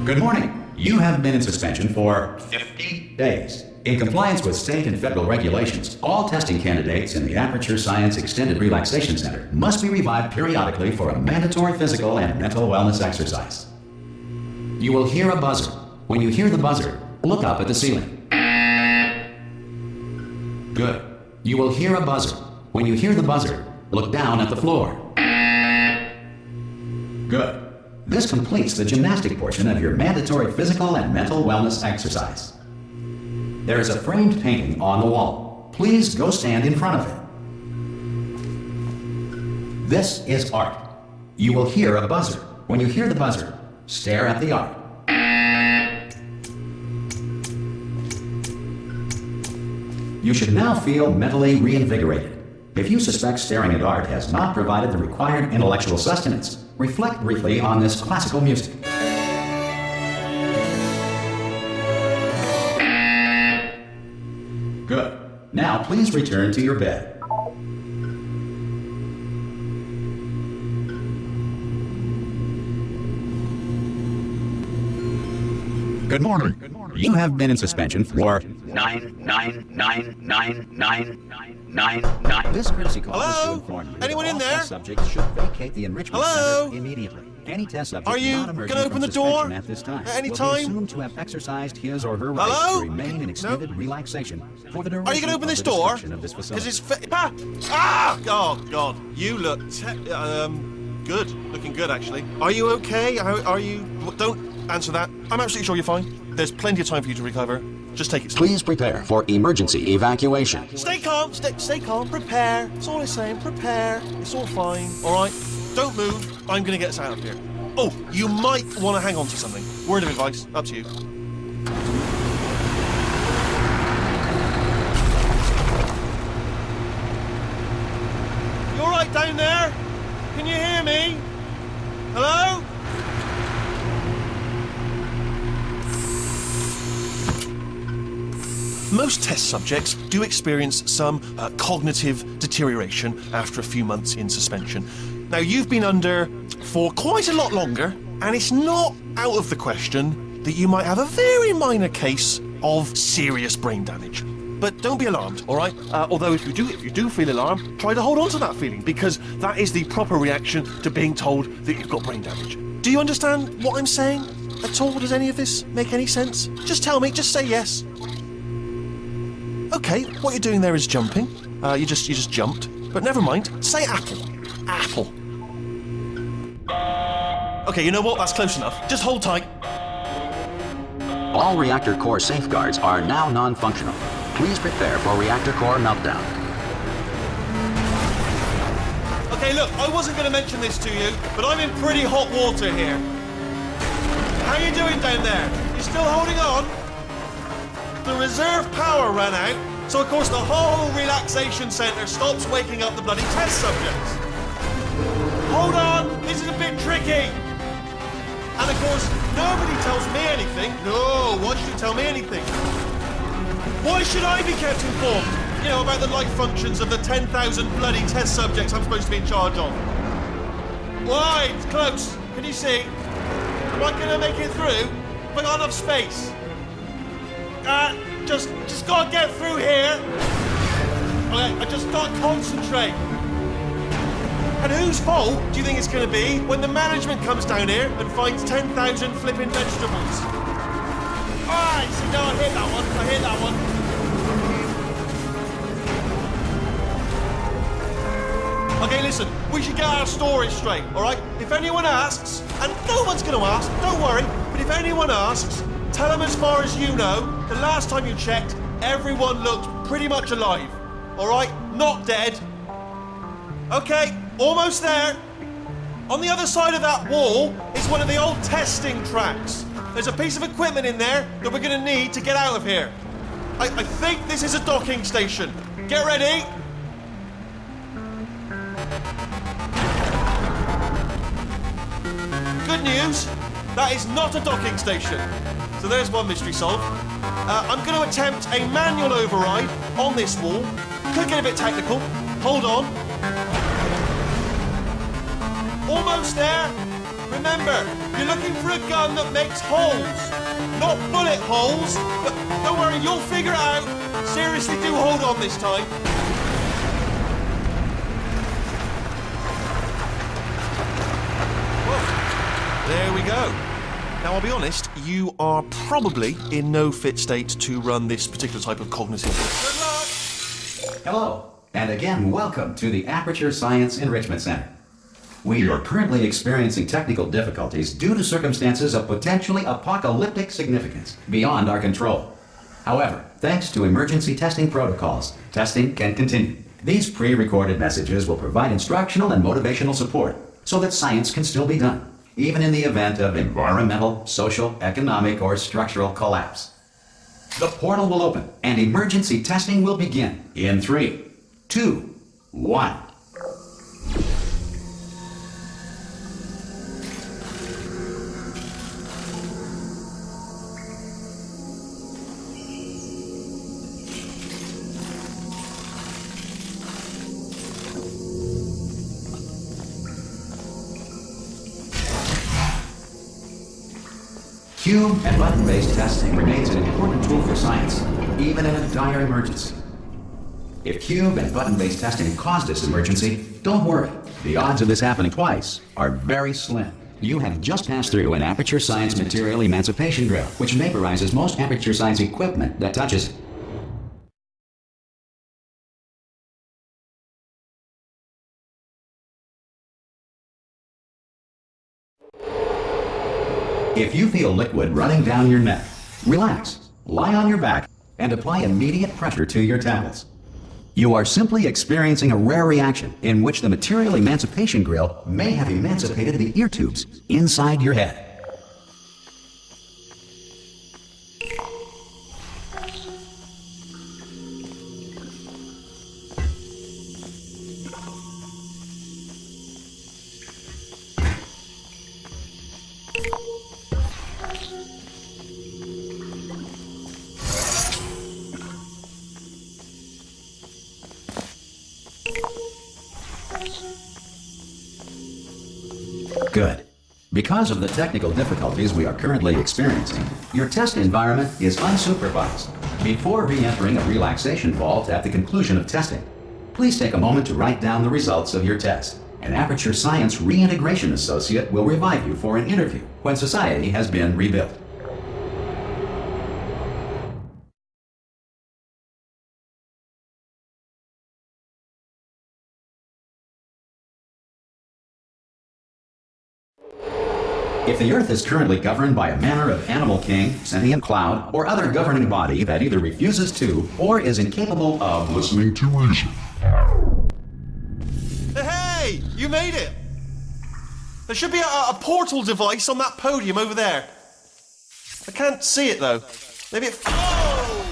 Good morning. You have been in suspension for 50 days. In compliance with state and federal regulations, all testing candidates in the Aperture Science Extended Relaxation Center must be revived periodically for a mandatory physical and mental wellness exercise. You will hear a buzzer. When you hear the buzzer, look up at the ceiling. Good. You will hear a buzzer. When you hear the buzzer, look down at the floor. Good. This completes the gymnastic portion of your mandatory physical and mental wellness exercise. There is a framed painting on the wall. Please go stand in front of it. This is art. You will hear a buzzer. When you hear the buzzer, stare at the art. You should now feel mentally reinvigorated. If you suspect staring at art has not provided the required intellectual sustenance, reflect briefly on this classical music. Good. Now please return to your bed. Good morning. You have been in suspension for 9999999. This courtesy call is to inform you Anyone that in all there? test subjects should vacate the enrichment Hello? center immediately. Any test subject Are you not emerging gonna open from the door suspension at this time at any will time? be assumed to have exercised his or her right Hello? to remain in extended No? relaxation for the duration Are you going to open of this the door? description of this facility. Because it's oh God, you look good, looking good actually. Are you okay? Are you? Don't answer that. I'm absolutely sure you're fine. There's plenty of time for you to recover. Just take it slow. Please prepare for emergency evacuation. Stay calm. Stay calm. Prepare. That's all I'm saying. Prepare. It's all fine. All right. Don't move. I'm going to get us out of here. Oh, you might want to hang on to something. Word of advice. Up to you. You all right down there? Can you hear me? Hello? Most test subjects do experience some cognitive deterioration after a few months in suspension. Now, you've been under for quite a lot longer, and it's not out of the question that you might have a very minor case of serious brain damage. But don't be alarmed, all right? Although if you do feel alarmed, try to hold on to that feeling, because that is the proper reaction to being told that you've got brain damage. Do you understand what I'm saying at all? Does any of this make any sense? Just tell me, just say yes. Okay, what you're doing there is jumping. You just jumped. But never mind. Say apple. Apple. Okay, you know what? That's close enough. Just hold tight. All reactor core safeguards are now non-functional. Please prepare for reactor core meltdown. Okay, look, I wasn't going to mention this to you, but I'm in pretty hot water here. How you doing down there? You still holding on? The reserve power ran out, so of course the whole relaxation centre stops waking up the bloody test subjects. Hold on, this is a bit tricky. And of course, nobody tells me anything. No, why should you tell me anything? Why should I be kept informed? You know, about the life functions of the 10,000 bloody test subjects I'm supposed to be in charge of. Why? It's close. Can you see? Am I going to make it through? Have I got enough space? Just gotta get through here. Okay, I just gotta concentrate. And whose fault do you think it's gonna be when the management comes down here and finds 10,000 flipping vegetables? Alright, see, no, I hit that one. Okay, listen, we should get our stories straight, alright? If anyone asks, and no one's gonna ask, don't worry, but if anyone asks, tell them as far as you know, the last time you checked, everyone looked pretty much alive. All right? Not dead. Okay, almost there. On the other side of that wall is one of the old testing tracks. There's a piece of equipment in there that we're going to need to get out of here. I think this is a docking station. Get ready. Good news, that is not a docking station. So there's one mystery solved. I'm going to attempt a manual override on this wall. Could get a bit technical. Hold on. Almost there. Remember, You're looking for a gun that makes holes, not bullet holes. But don't worry, you'll figure it out. Seriously, do hold on this time. Whoa. There we go. Now, I'll be honest, you are probably in no fit state to run this particular type of cognitive. Good luck! Hello, and again, welcome to the Aperture Science Enrichment Center. We are currently experiencing technical difficulties due to circumstances of potentially apocalyptic significance beyond our control. However, thanks to emergency testing protocols, testing can continue. These pre-recorded messages will provide instructional and motivational support so that science can still be done, even in the event of environmental, social, economic, or structural collapse. The portal will open and emergency testing will begin in 3, 2, 1. Cube and button-based testing remains an important tool for science, even in a dire emergency. If cube and button-based testing caused this emergency, don't worry. The odds of this happening twice are very slim. You have just passed through an Aperture Science Material Emancipation Drill, which vaporizes most Aperture Science equipment that touches it. If you feel liquid running down your neck, relax, lie on your back, and apply immediate pressure to your temples. You are simply experiencing a rare reaction in which the Material Emancipation Grill may have emancipated the ear tubes inside your head. Good. Because of the technical difficulties we are currently experiencing, your test environment is unsupervised. Before re-entering a relaxation vault at the conclusion of testing, please take a moment to write down the results of your test. An Aperture Science Reintegration Associate will revive you for an interview when society has been rebuilt. If the Earth is currently governed by a manner of animal king, sentient cloud, or other governing body that either refuses to or is incapable of listening to reason. Hey! You made it! There should be a portal device on that podium over there. I can't see it though. Maybe it... Oh!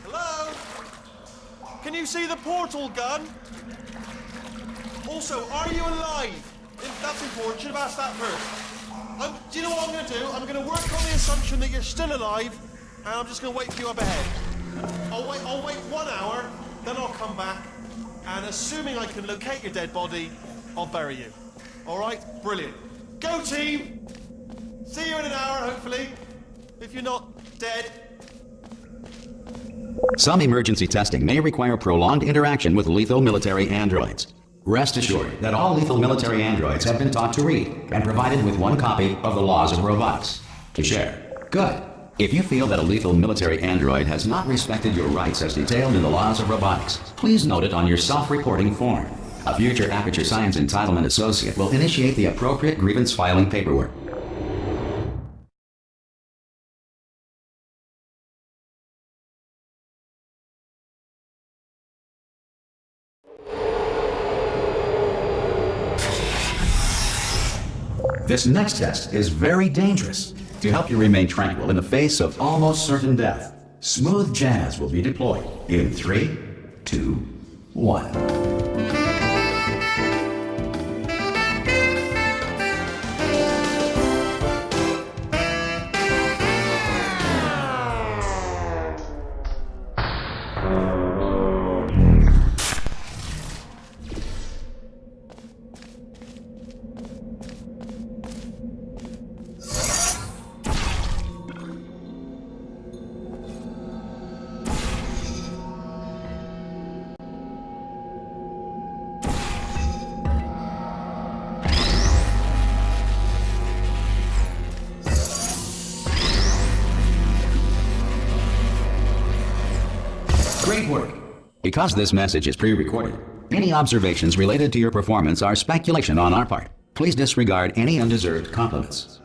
Hello? Can you see the portal gun? Also, are you alive? That's important. Should have asked that first. Do you know what I'm going to do? I'm going to work on the assumption that you're still alive, and I'm just going to wait for you up ahead. I'll wait 1 hour, then I'll come back, and assuming I can locate your dead body, I'll bury you. All right? Brilliant. Go team! See you in an hour, hopefully, if you're not dead. Some emergency testing may require prolonged interaction with lethal military androids. Rest assured that all lethal military androids have been taught to read and provided with 1 copy of the Laws of Robotics to share. Good. If you feel that a lethal military android has not respected your rights as detailed in the Laws of Robotics, please note it on your self-reporting form. A future Aperture Science Entitlement Associate will initiate the appropriate grievance filing paperwork. This next test is very dangerous. To help you remain tranquil in the face of almost certain death, smooth jazz will be deployed in 3, 2, 1. Because this message is pre-recorded, any observations related to your performance are speculation on our part. Please disregard any undeserved compliments.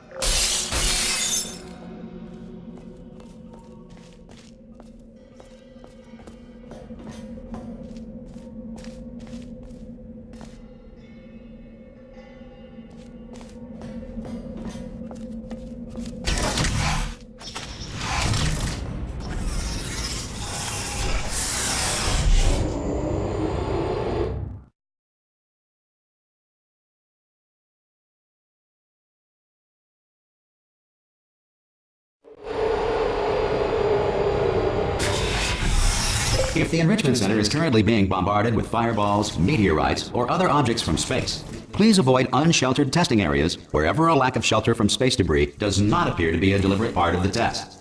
If the Enrichment Center is currently being bombarded with fireballs, meteorites, or other objects from space, please avoid unsheltered testing areas wherever a lack of shelter from space debris does not appear to be a deliberate part of the test.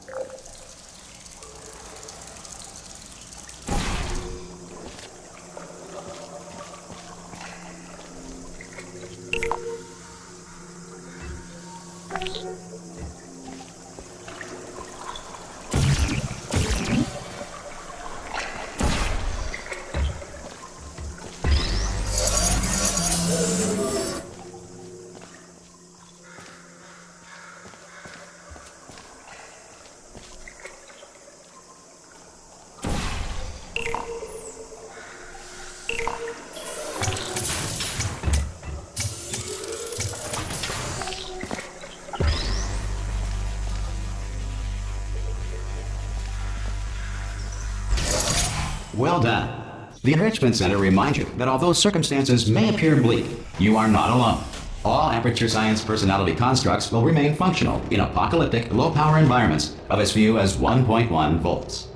Well done. The Enrichment Center reminds you that although circumstances may appear bleak, you are not alone. All Aperture Science personality constructs will remain functional in apocalyptic, low-power environments of as few as 1.1 volts.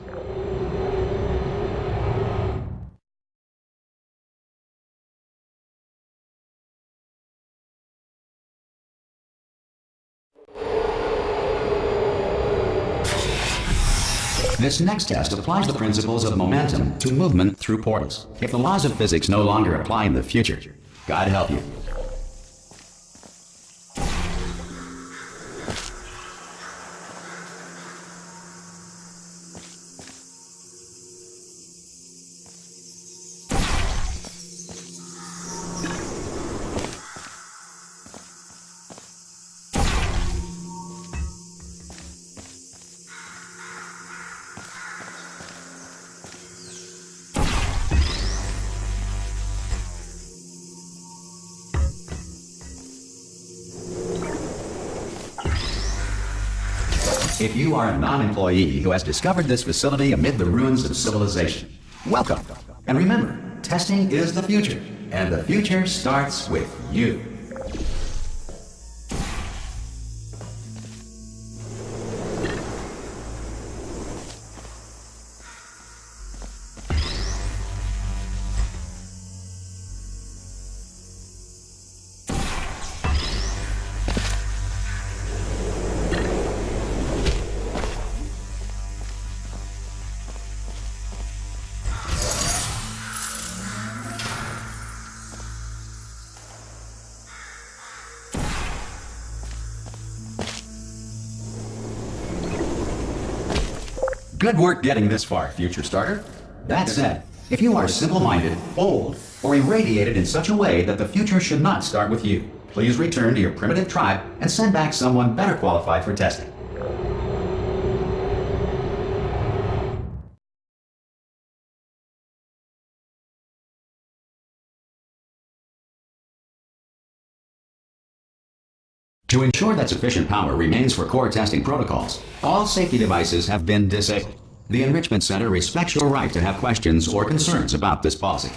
This next test applies the principles of momentum to movement through portals. If the laws of physics no longer apply in the future, God help you. If you are a non-employee who has discovered this facility amid the ruins of civilization, welcome. And remember, testing is the future, and the future starts with you. Good work getting this far, future starter. That said, if you are simple-minded, old, or irradiated in such a way that the future should not start with you, please return to your primitive tribe and send back someone better qualified for testing. To ensure that sufficient power remains for core testing protocols, all safety devices have been disabled. The Enrichment Center respects your right to have questions or concerns about this policy.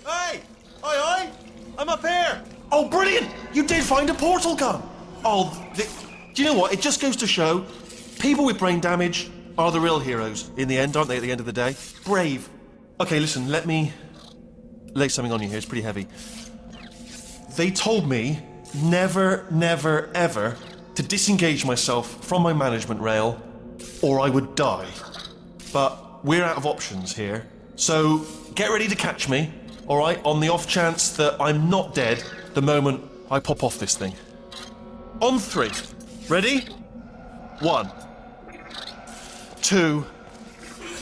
Hey! Aye, aye! I'm up here! Oh, brilliant! You did find a portal gun! Do you know what? It just goes to show, people with brain damage are the real heroes in the end, aren't they, at the end of the day? Brave. Okay, listen, let me lay something on you here. It's pretty heavy. They told me never, never, ever to disengage myself from my management rail or I would die. But we're out of options here. So get ready to catch me, all right, on the off chance that I'm not dead the moment I pop off this thing. On 3. Ready? 1, 2,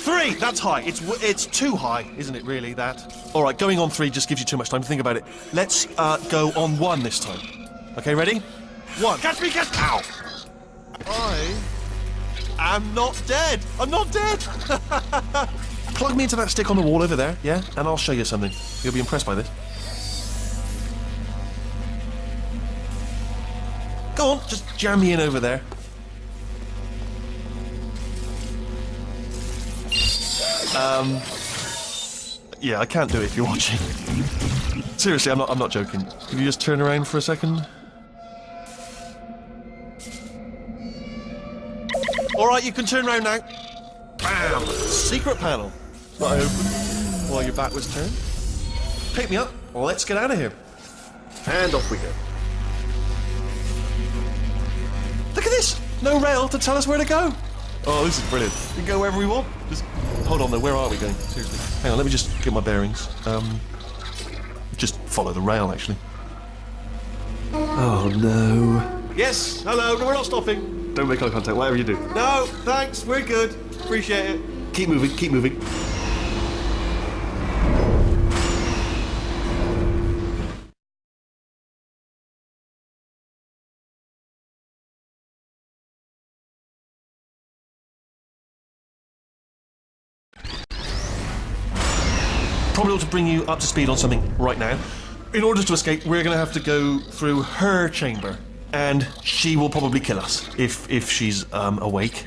3! That's high. It's too high, isn't it, really, that? All right, going on 3 just gives you too much time to think about it. Let's go on 1 this time. Okay, ready? 1. Catch me, catch... Ow! I am not dead. I'm not dead. Plug me into that stick on the wall over there, yeah? And I'll show you something. You'll be impressed by this. Go on, just jam me in over there. Yeah, I can't do it if you're watching. Seriously, I'm not joking. Can you just turn around for a second? All right, you can turn around now. Bam! Secret panel. That I opened while your back was turned. Pick me up. Let's get out of here. And off we go. Look at this! No rail to tell us where to go. Oh, this is brilliant. We can go wherever we want. Just hold on though. Where are we going? Seriously. Hang on. Let me just get my bearings. Just follow the rail, actually. Oh no. Yes. Hello. No, we're not stopping. Don't make eye contact, whatever you do. No, thanks, we're good. Appreciate it. Keep moving, keep moving. Probably ought to bring you up to speed on something right now. In order to escape, we're going to have to go through her chamber. And she will probably kill us if she's awake.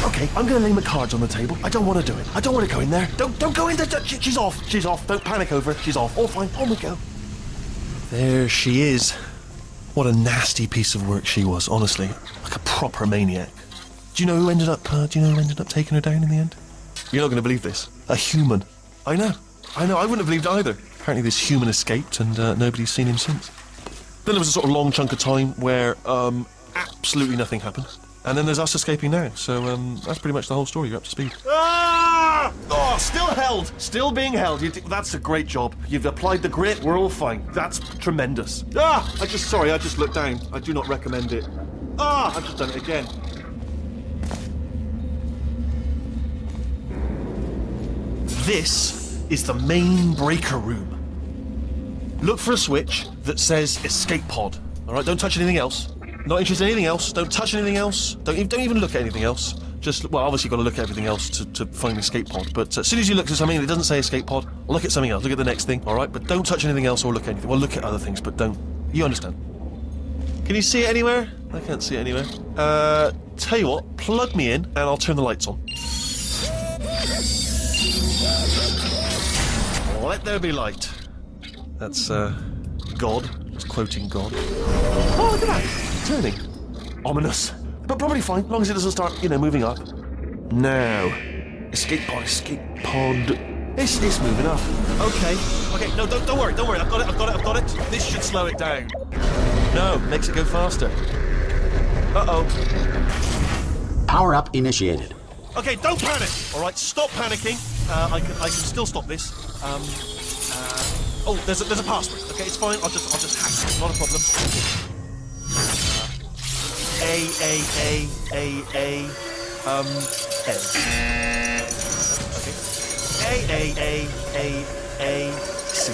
Okay, I'm gonna lay my cards on the table. I don't want to do it. I don't want to go in there. Don't go in there. She's off. She's off. Don't panic over her. She's off. All fine. On we go. There she is. What a nasty piece of work she was. Honestly, like a proper maniac. Do you know who ended up? Taking her down in the end? You're not going to believe this. A human. I know. I wouldn't have believed either. Apparently this human escaped and nobody's seen him since. Then there was a sort of long chunk of time where absolutely nothing happened. And then there's us escaping now. So that's pretty much the whole story. You're up to speed. Ah! Oh, still held. Still being held. That's a great job. You've applied the grit. We're all fine. That's tremendous. Ah! I just looked down. I do not recommend it. Ah! I've just done it again. This is the main breaker room. Look for a switch that says escape pod. All right, don't touch anything else. Not interested in anything else. Don't touch anything else. Don't even look at anything else. Just, well, obviously you've got to look at everything else to find the escape pod. But as soon as you look at something that doesn't say escape pod, look at something else. Look at the next thing, all right? But don't touch anything else or look at anything. Well, look at other things, but don't. You understand? Can you see it anywhere? I can't see it anywhere. Tell you what, plug me in and I'll turn the lights on. Let there be light. That's, God. Just quoting God. Oh, look at that. Turning. Ominous. But probably fine, as long as it doesn't start, moving up. Now. Escape pod. It's moving up. Okay, no, don't worry. I've got it. This should slow it down. No, makes it go faster. Uh-oh. Power up initiated. Okay, don't panic. All right, stop panicking. I can still stop this. Oh, there's a password. Okay, it's fine. I'll just hack it. Not a problem. N. Okay. C.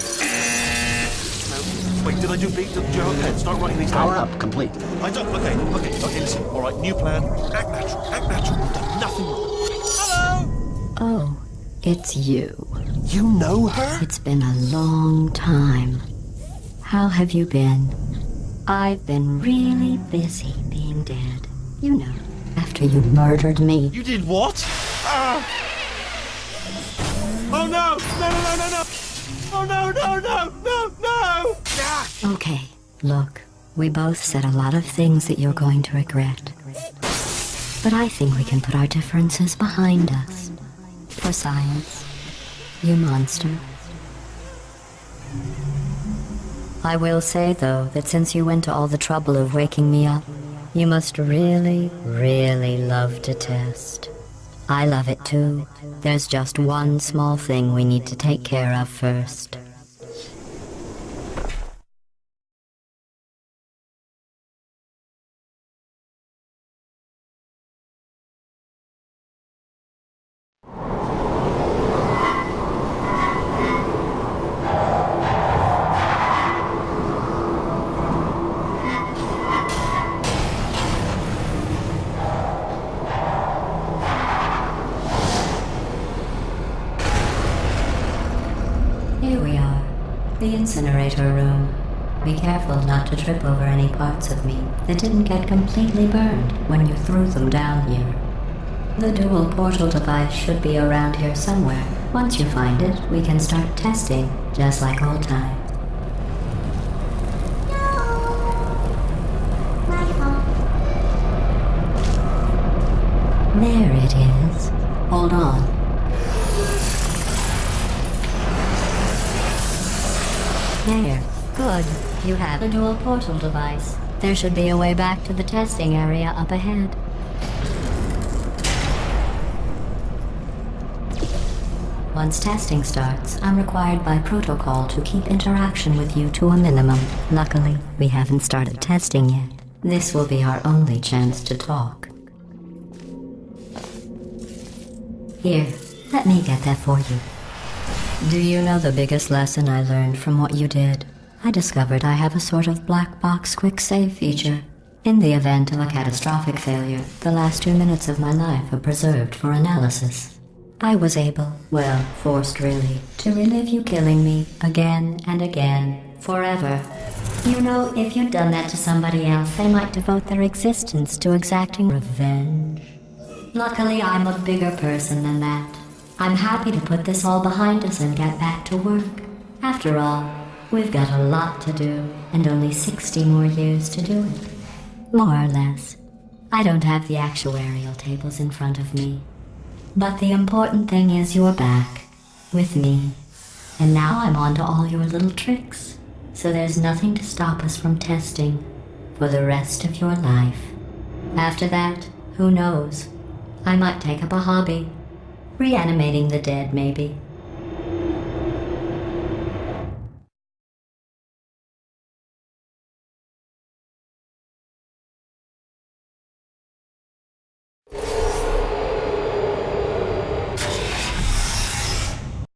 No. Wait, did I do B? Okay, start writing these down. Power up complete. I don't. Okay. Listen. All right, new plan. Act natural. You've done nothing wrong. Hello. Oh, it's you. You know her? It's been a long time. How have you been? I've been really busy being dead. You know, after you murdered me. You did what? Ah! Oh no! No! Oh no! Ah! Okay, look, we both said a lot of things that you're going to regret. But I think we can put our differences behind us. For science. You monster. I will say, though, that since you went to all the trouble of waking me up, you must really, really love to test. I love it too. There's just one small thing we need to take care of first. Here we are, the incinerator room. Be careful not to trip over any parts of me that didn't get completely burned when you threw them down here. The dual portal device should be around here somewhere. Once you find it, we can start testing, just like old times. There it is. Hold on. There. Good. You have a dual portal device. There should be a way back to the testing area up ahead. Once testing starts, I'm required by protocol to keep interaction with you to a minimum. Luckily, we haven't started testing yet. This will be our only chance to talk. Here, let me get that for you. Do you know the biggest lesson I learned from what you did? I discovered I have a sort of black box quick save feature. In the event of a catastrophic failure, the last 2 minutes of my life are preserved for analysis. I was able, well, forced really, to relive you killing me again and again, forever. You know, if you'd done that to somebody else, they might devote their existence to exacting revenge. Luckily, I'm a bigger person than that. I'm happy to put this all behind us and get back to work. After all, we've got a lot to do, and only 60 more years to do it. More or less. I don't have the actuarial tables in front of me. But the important thing is you're back, with me. And now I'm on to all your little tricks. So there's nothing to stop us from testing for the rest of your life. After that, who knows? I might take up a hobby. Reanimating the dead, maybe.